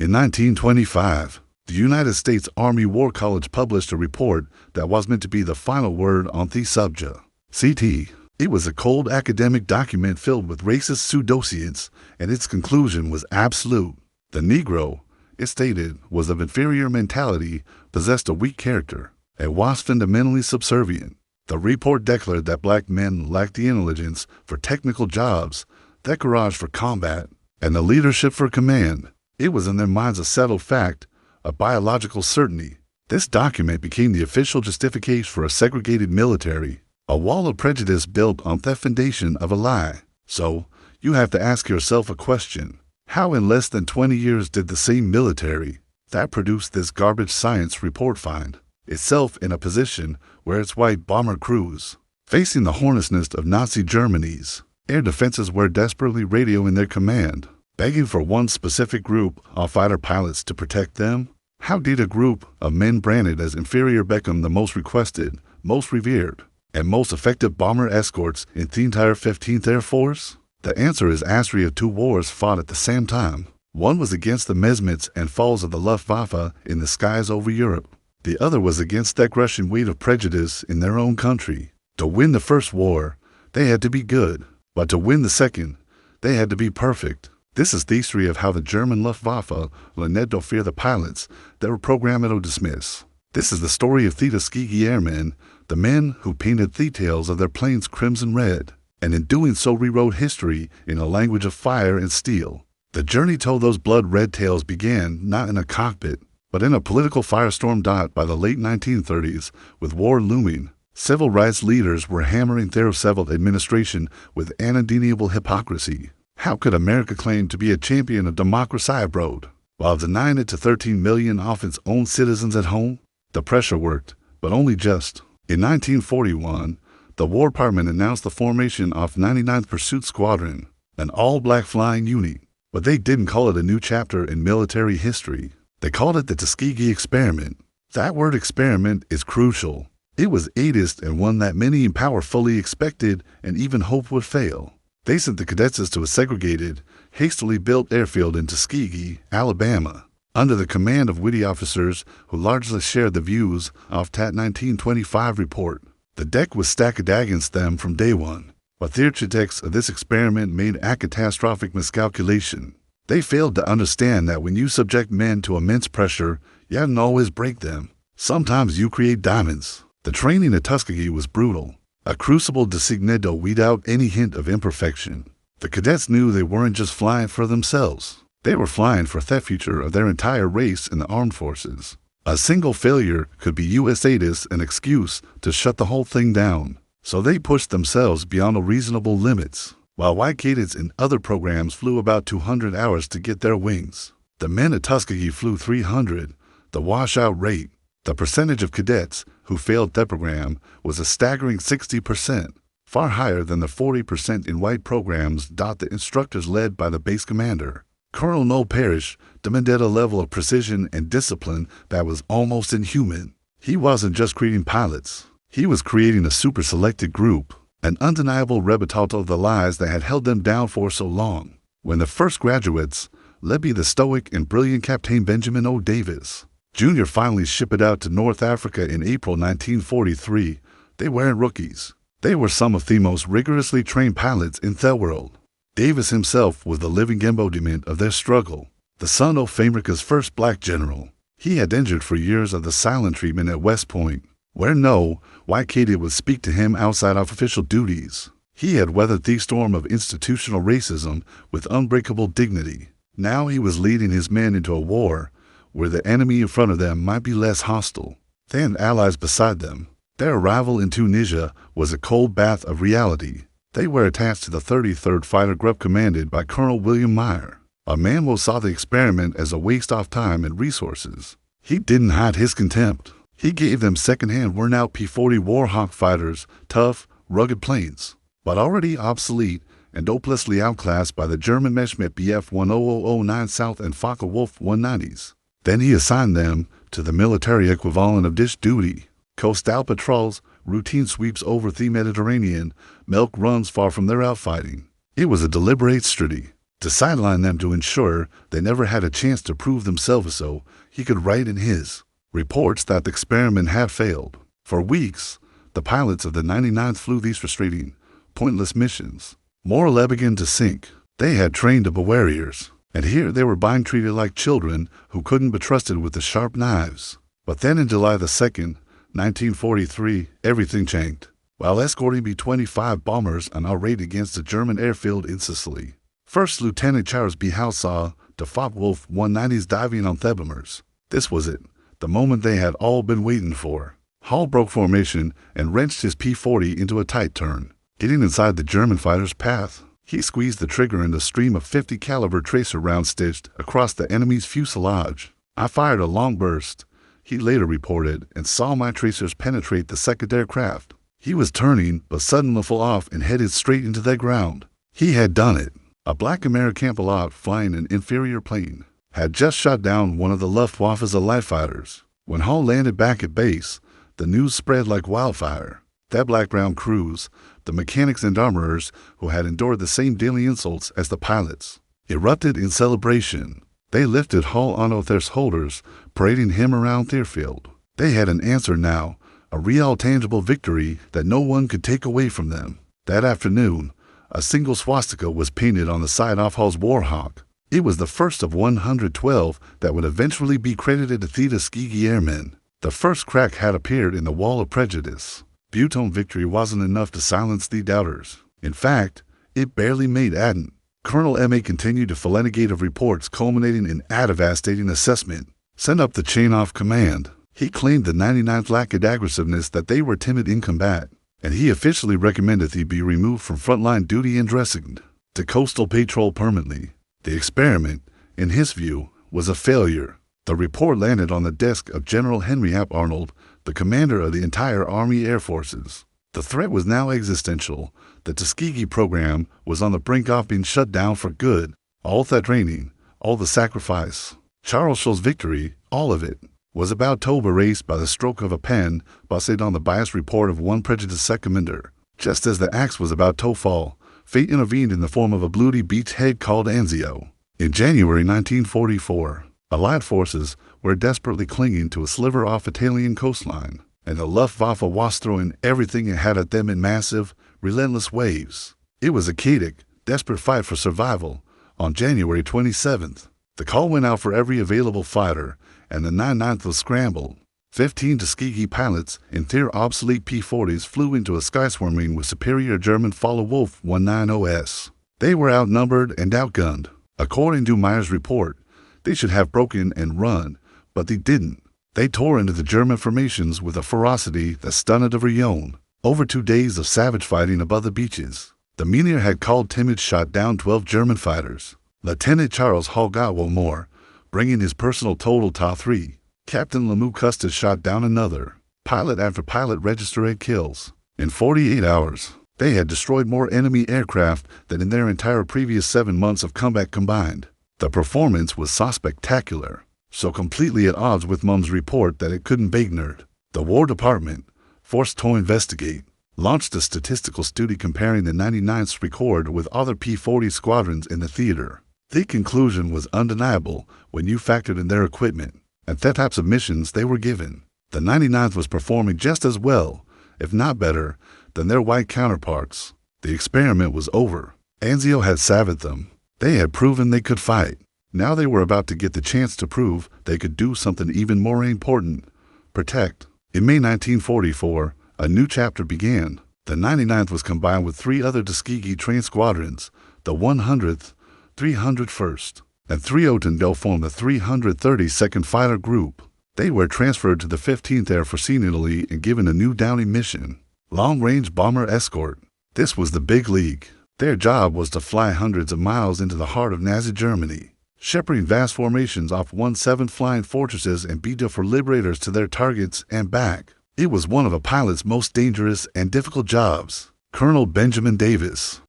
In 1925, the United States Army War College published a report that was meant to be the final word on the subject. CT. It was a cold academic document filled with racist pseudoscience, and its conclusion was absolute. The Negro, it stated, was of inferior mentality, possessed a weak character, and was fundamentally subservient. The report declared that black men lacked the intelligence for technical jobs, the courage for combat, and the leadership for command. It was in their minds a settled fact, a biological certainty. This document became the official justification for a segregated military, a wall of prejudice built on the foundation of a lie. So, you have to ask yourself a question. How in less than 20 years did the same military that produced this garbage science report find itself in a position where its white bomber crews, facing the hornet's nest of Nazi Germany's air defenses, were desperately radioing their command, begging for one specific group of fighter pilots to protect them? How did a group of men branded as inferior become the most requested, most revered, and most effective bomber escorts in the entire 15th Air Force? The answer is history of two wars fought at the same time. One was against the Mesmets and falls of the Luftwaffe in the skies over Europe. The other was against the crushing weight of prejudice in their own country. To win the first war, they had to be good, but to win the second, they had to be perfect. This is the history of how the German Luftwaffe learned to fear the pilots that were programmed to dismiss. This is the story of the Tuskegee Airmen, the men who painted the tails of their planes crimson red, and in doing so rewrote history in a language of fire and steel. The journey told those blood-red tales began not in a cockpit, but in a political firestorm dot by the late 1930s. With war looming, civil rights leaders were hammering their civil administration with undeniable hypocrisy. How could America claim to be a champion of democracy abroad, while denying it to 13 million of its own citizens at home? The pressure worked, but only just. In 1941, the War Department announced the formation of 99th Pursuit Squadron, an all-black flying unit, but they didn't call it a new chapter in military history. They called it the Tuskegee Experiment. That word experiment is crucial. It was ageist and one that many in power fully expected and even hoped would fail. They sent the cadets to a segregated, hastily built airfield in Tuskegee, Alabama, under the command of witty officers who largely shared the views of that 1925 report. The deck was stacked against them from day one, but the architects of this experiment made a catastrophic miscalculation. They failed to understand that when you subject men to immense pressure, you don't always break them. Sometimes you create diamonds. The training at Tuskegee was brutal, a crucible designed to weed out any hint of imperfection. The cadets knew they weren't just flying for themselves. They were flying for the future of their entire race in the armed forces. A single failure could be USAID's an excuse to shut the whole thing down. So they pushed themselves beyond reasonable limits. While white cadets in other programs flew about 200 hours to get their wings, the men at Tuskegee flew 300, the washout rate. The percentage of cadets who failed the program was a staggering 60%, far higher than the 40% in white programs. The instructors led by the base commander, Colonel Noel Parrish, demanded a level of precision and discipline that was almost inhuman. He wasn't just creating pilots. He was creating a super-selected group, an undeniable rebuttal of the lies that had held them down for so long. When the first graduates, led by the stoic and brilliant Captain Benjamin O. Davis, Jr. finally shipped out to North Africa in April 1943, they weren't rookies. They were some of the most rigorously trained pilots in the world. Davis himself was the living embodiment of their struggle, the son of America's first black general. He had endured for years of the silent treatment at West Point, where no white cadet would speak to him outside of official duties. He had weathered the storm of institutional racism with unbreakable dignity. Now he was leading his men into a war where the enemy in front of them might be less hostile than allies beside them. Their arrival in Tunisia was a cold bath of reality. They were attached to the 33rd Fighter Group commanded by Colonel William Meyer, a man who saw the experiment as a waste of time and resources. He didn't hide his contempt. He gave them second-hand worn-out P-40 Warhawk fighters, tough, rugged planes, but already obsolete and hopelessly outclassed by the German Messerschmitt Bf 10009 South and Focke-Wulf 190s. Then he assigned them to the military equivalent of dish duty, coastal patrols, routine sweeps over the Mediterranean, milk runs far from their outfighting. It was a deliberate strategy. to sideline them to ensure they never had a chance to prove themselves so he could write in his reports that the experiment had failed. For weeks, the pilots of the 99th flew these frustrating, pointless missions, more or less began to sink. They had trained to be warriors, and here they were being treated like children who couldn't be trusted with the sharp knives. But then in July the 2nd, 1943, everything changed. While escorting B-25 bombers on a raid against the German airfield in Sicily, First Lieutenant Charles B. Howe saw the Focke-Wulf 190s diving on Thebemers. This was it, the moment they had all been waiting for. Hall broke formation and wrenched his P-40 into a tight turn. Getting inside the German fighter's path, he squeezed the trigger and a stream of 50 caliber tracer rounds stitched across the enemy's fuselage. I fired a long burst, he later reported, and saw my tracers penetrate the second aircraft. He was turning, but suddenly fell off and headed straight into the ground. He had done it. A black American pilot flying an inferior plane had just shot down one of the Luftwaffe's light fighters. When Hall landed back at base, the news spread like wildfire. That black-brown crews, the mechanics and armorers who had endured the same daily insults as the pilots, erupted in celebration. They lifted Hall onto their shoulders, parading him around the airfield. They had an answer now, a real tangible victory that no one could take away from them. That afternoon, a single swastika was painted on the side of Hall's Warhawk. It was the first of 112 that would eventually be credited to the Tuskegee Airmen. The first crack had appeared in the wall of prejudice. Butone victory wasn't enough to silence the doubters. In fact, it barely made Adden. Colonel M.A. continued to fumigate of reports culminating in a devastating assessment. Sent up the chain of command. He claimed the 99th lacked aggressiveness, that they were timid in combat, and he officially recommended they be removed from frontline duty and dressed to coastal patrol permanently. The experiment, in his view, was a failure. The report landed on the desk of General Henry Ap Arnold, the commander of the entire Army Air Forces. The threat was now existential. The Tuskegee program was on the brink of being shut down for good. All that training, all the sacrifice, Charles Shaw's victory, all of it, was about to be erased by the stroke of a pen, based on the biased report of one prejudiced commander. Just as the axe was about to fall, fate intervened in the form of a bloody beachhead called Anzio. In January 1944, Allied forces were desperately clinging to a sliver off Italian coastline, and the Luftwaffe was throwing everything it had at them in massive, relentless waves. It was a chaotic, desperate fight for survival. On January 27th, the call went out for every available fighter, and the 99th was scrambled. 15 Tuskegee pilots in their obsolete P-40s flew into a sky swarming with superior German Focke-Wulf 190s. They were outnumbered and outgunned. According to Meyer's report, they should have broken and run, but they didn't. They tore into the German formations with a ferocity that stunned every own. Over 2 days of savage fighting above the beaches, the meteor had called timid shot down 12 German fighters. Lieutenant Charles Hall got one more, bringing his personal total to 3. Captain Lemuel Custis shot down another. Pilot after pilot registered kills. In 48 hours, they had destroyed more enemy aircraft than in their entire previous 7 months of combat combined. The performance was so spectacular, so completely at odds with Mum's report that it couldn't be ignored. The War Department, forced to investigate, launched a statistical study comparing the 99th's record with other P-40 squadrons in the theater. The conclusion was undeniable when you factored in their equipment and the types of missions they were given. The 99th was performing just as well, if not better, than their white counterparts. The experiment was over. Anzio had saved them. They had proven they could fight. Now they were about to get the chance to prove they could do something even more important: protect. In May 1944, a new chapter began. The 99th was combined with 3 other Tuskegee train squadrons, the 100th, 301st, and 302 formed the 332nd Fighter Group. They were transferred to the 15th Air Force immediately and given a new Downey mission: long-range bomber escort. This was the big league. Their job was to fly hundreds of miles into the heart of Nazi Germany, shepherding vast formations off 1/7 flying fortresses and be there for liberators to their targets and back. It was one of a pilot's most dangerous and difficult jobs. Colonel Benjamin Davis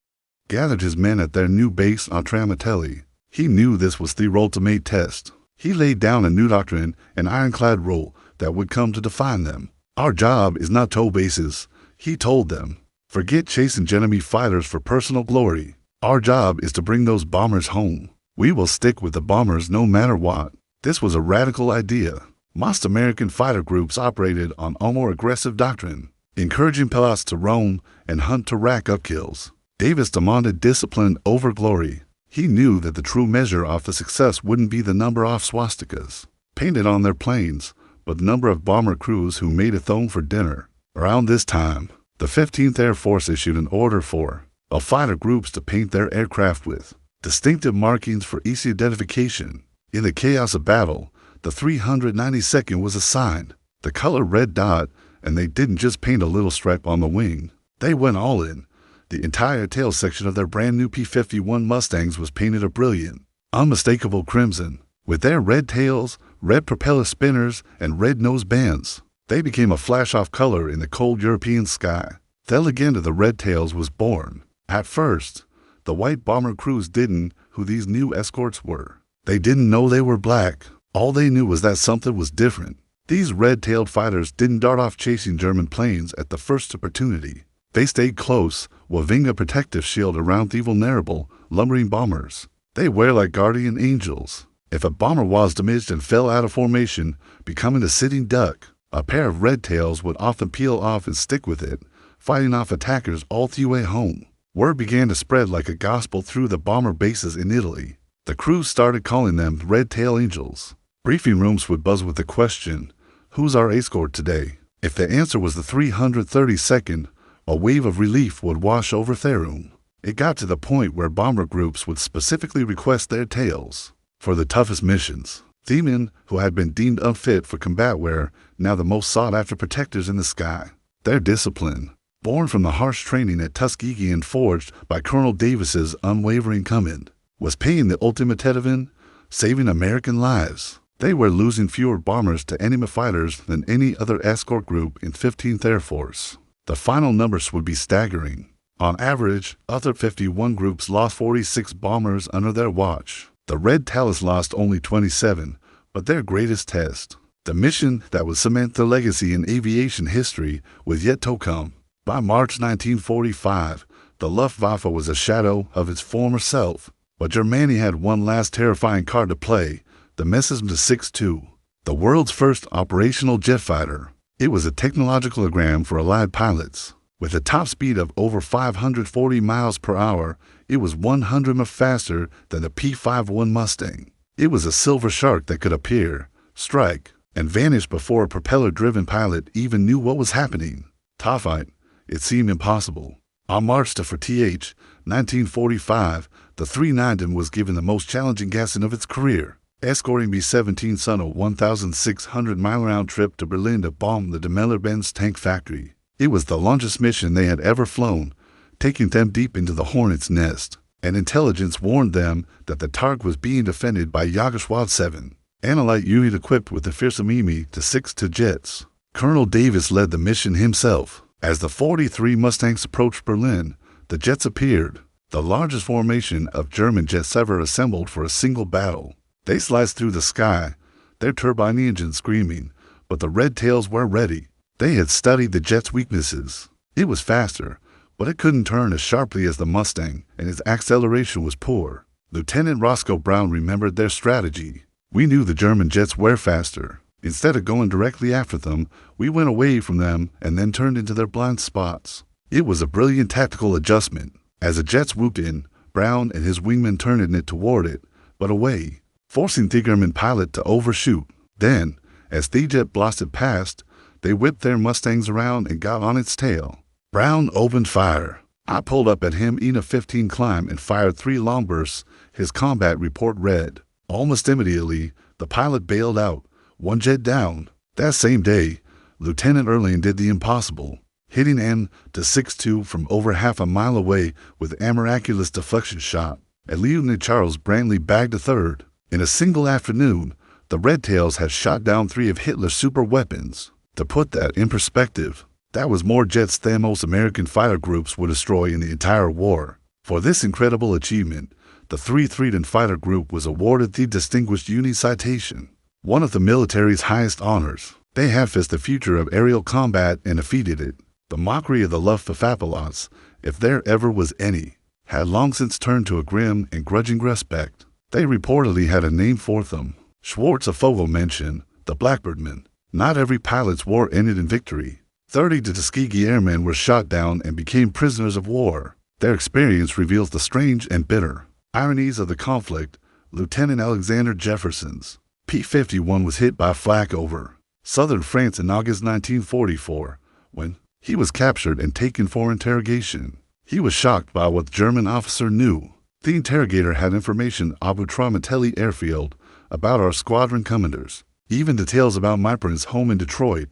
gathered his men at their new base on Tramatelli. He knew this was the ultimate test. He laid down a new doctrine, an ironclad rule that would come to define them. Our job is not to bases, he told them. Forget chasing enemy fighters for personal glory. Our job is to bring those bombers home. We will stick with the bombers no matter what. This was a radical idea. Most American fighter groups operated on a more aggressive doctrine, encouraging pilots to roam and hunt to rack up kills. Davis demanded discipline over glory. He knew that the true measure of the success wouldn't be the number of swastikas painted on their planes, but the number of bomber crews who made it home for dinner. Around this time, the 15th Air Force issued an order for all fighter groups to paint their aircraft with distinctive markings for easy identification. In the chaos of battle, the 392nd was assigned the color red dot, and they didn't just paint a little stripe on the wing. They went all in. The entire tail section of their brand new P-51 Mustangs was painted a brilliant, unmistakable crimson. With their red tails, red propeller spinners, and red nose bands, they became a flash-off color in the cold European sky. The legend of the red tails was born. At first, the white bomber crews didn't who these new escorts were. They didn't know they were black. All they knew was that something was different. These red-tailed fighters didn't dart off chasing German planes at the first opportunity. They stayed close, waving a protective shield around the vulnerable, lumbering bombers. They were like guardian angels. If a bomber was damaged and fell out of formation, becoming a sitting duck, a pair of red tails would often peel off and stick with it, fighting off attackers all the way home. Word began to spread like a gospel through the bomber bases in Italy. The crews started calling them Red Tail Angels. Briefing rooms would buzz with the question, "Who's our escort today?" If the answer was the 332nd, a wave of relief would wash over the room. It got to the point where bomber groups would specifically request their tails for the toughest missions. The men who had been deemed unfit for combat were now the most sought-after protectors in the sky. Their discipline, born from the harsh training at Tuskegee and forged by Colonel Davis's unwavering command, was paying the ultimate tevin, saving American lives. They were losing fewer bombers to enemy fighters than any other escort group in 15th Air Force. The final numbers would be staggering. On average, other 51 groups lost 46 bombers under their watch. The Red Tails lost only 27, but their greatest test, the mission that would cement their legacy in aviation history, was yet to come. By March 1945, the Luftwaffe was a shadow of its former self, but Germany had one last terrifying card to play, the Messerschmitt 2, the world's first operational jet fighter. It was a technological gram for Allied pilots. With a top speed of over 540 miles per hour, it was 100 miles faster than the P-51 Mustang. It was a silver shark that could appear, strike, and vanish before a propeller-driven pilot even knew what was happening. To fight, it seemed impossible. On March 4th, 1945, the 390 was given the most challenging gassing of its career, escorting B-17's on a 1,600-mile round trip to Berlin to bomb the Daimler-Benz tank factory. It was the longest mission they had ever flown, taking them deep into the hornet's nest, and intelligence warned them that the target was being defended by Jagerschwader 7, an light unit equipped with the fearsome Me-6 jets. Colonel Davis led the mission himself. As the 43 Mustangs approached Berlin, the jets appeared, the largest formation of German jets ever assembled for a single battle. They sliced through the sky, their turbine engines screaming, but the Red Tails were ready. They had studied the jet's weaknesses. It was faster, but it couldn't turn as sharply as the Mustang, and its acceleration was poor. Lieutenant Roscoe Brown remembered their strategy. "We knew the German jets were faster. Instead of going directly after them, we went away from them and then turned into their blind spots." It was a brilliant tactical adjustment. As the jets swooped in, Brown and his wingmen turned it toward it, but away, forcing the German pilot to overshoot. Then, as the jet blasted past, they whipped their Mustangs around and got on its tail. Brown opened fire. I pulled up at him in a 15 climb and fired 3 long bursts, his combat report read. Almost immediately, the pilot bailed out, 1 jet down. That same day, Lieutenant Erling did the impossible, hitting M-62 from over half a mile away with a miraculous deflection shot. And Lieutenant Charles Brantley bagged a 3rd. In a single afternoon, the Red Tails had shot down 3 of Hitler's super weapons. To put that in perspective, that was more jets than most American fighter groups would destroy in the entire war. For this incredible achievement, the 330th Fighter Group was awarded the Distinguished Unit Citation, one of the military's highest honors. They had faced the future of aerial combat and defeated it. The mockery of the Luftwaffe pilots, if there ever was any, had long since turned to a grim and grudging respect. They reportedly had a name for them. Schwarzenegger mentioned the Blackbirdmen. Not every pilot's war ended in victory. 30 Tuskegee Airmen were shot down and became prisoners of war. Their experience reveals the strange and bitter ironies of the conflict. Lieutenant Alexander Jefferson's P-51 was hit by flak over southern France in August 1944 when he was captured and taken for interrogation. He was shocked by what the German officer knew. The interrogator had information about Traumateli airfield, about our squadron commanders, even details about my parents' home in Detroit.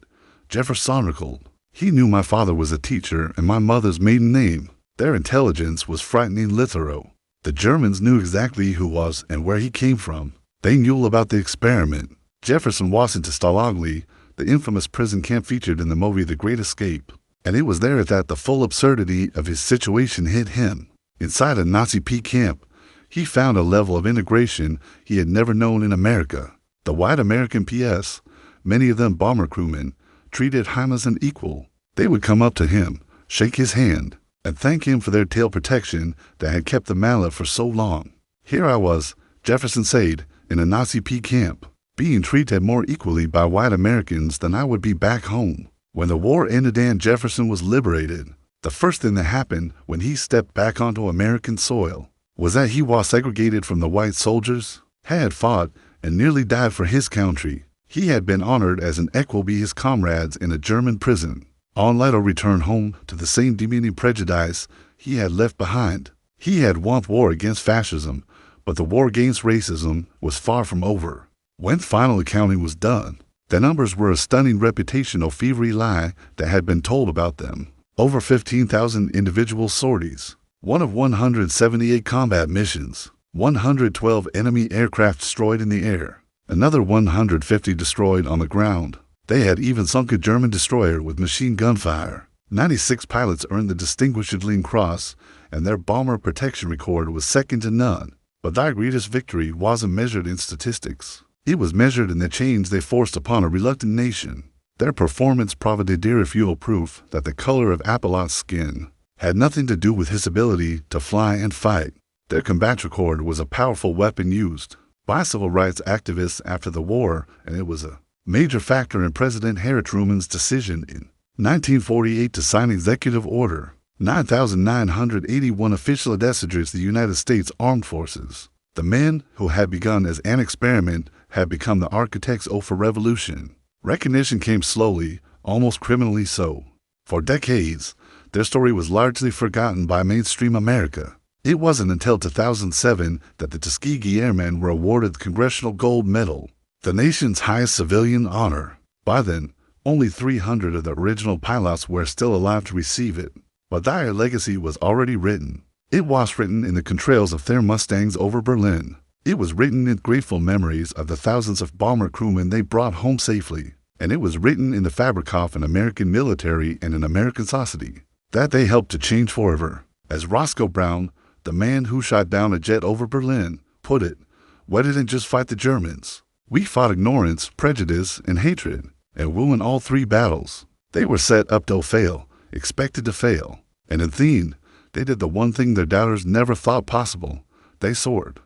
Jefferson recalled, "He knew my father was a teacher and my mother's maiden name. Their intelligence was frightening thorough. The Germans knew exactly who was and where he came from. They knew about the experiment." Jefferson was into Stalag, the infamous prison camp featured in the movie The Great Escape, and it was there that the full absurdity of his situation hit him. Inside a Nazi P camp, he found a level of integration he had never known in America. The white American PS, many of them bomber crewmen, treated him as an equal. They would come up to him, shake his hand, and thank him for their tail protection that had kept them alive for so long. Here I was, Jefferson said, in a Nazi P camp, being treated more equally by white Americans than I would be back home. When the war ended and Jefferson was liberated, the first thing that happened when he stepped back onto American soil was that he was segregated from the white soldiers, had fought, and nearly died for his country. He had been honored as an equal by his comrades in a German prison. On later return home to the same demeaning prejudice he had left behind. He had won war against fascism, but the war against racism was far from over. When final accounting was done, the numbers were a stunning reputational thievery lie that had been told about them. Over 15,000 individual sorties, one of 178 combat missions, 112 enemy aircraft destroyed in the air, another 150 destroyed on the ground. They had even sunk a German destroyer with machine gun fire. 96 pilots earned the Distinguished Lean Cross, and their bomber protection record was second to none. But their greatest victory wasn't measured in statistics. It was measured in the change they forced upon a reluctant nation. Their performance provided irrefutable proof that the color of Apollo's skin had nothing to do with his ability to fly and fight. Their combat record was a powerful weapon used by civil rights activists after the war, and it was a major factor in President Harry Truman's decision in 1948 to sign Executive Order 9981 official discharges the United States Armed Forces. The men who had begun as an experiment had become the architects of a revolution. Recognition came slowly, almost criminally so. For decades, their story was largely forgotten by mainstream America. It wasn't until 2007 that the Tuskegee Airmen were awarded the Congressional Gold Medal, the nation's highest civilian honor. By then, only 300 of the original pilots were still alive to receive it. But their legacy was already written. It was written in the contrails of their Mustangs over Berlin. It was written in grateful memories of the thousands of bomber crewmen they brought home safely. And it was written in the fabric of an American military and an American society that they helped to change forever. As Roscoe Brown, the man who shot down a jet over Berlin, put it, "We didn't just fight the Germans. We fought ignorance, prejudice, and hatred, and we won all three battles. They were set up to fail, expected to fail. And in the end, they did the one thing their doubters never thought possible. They soared."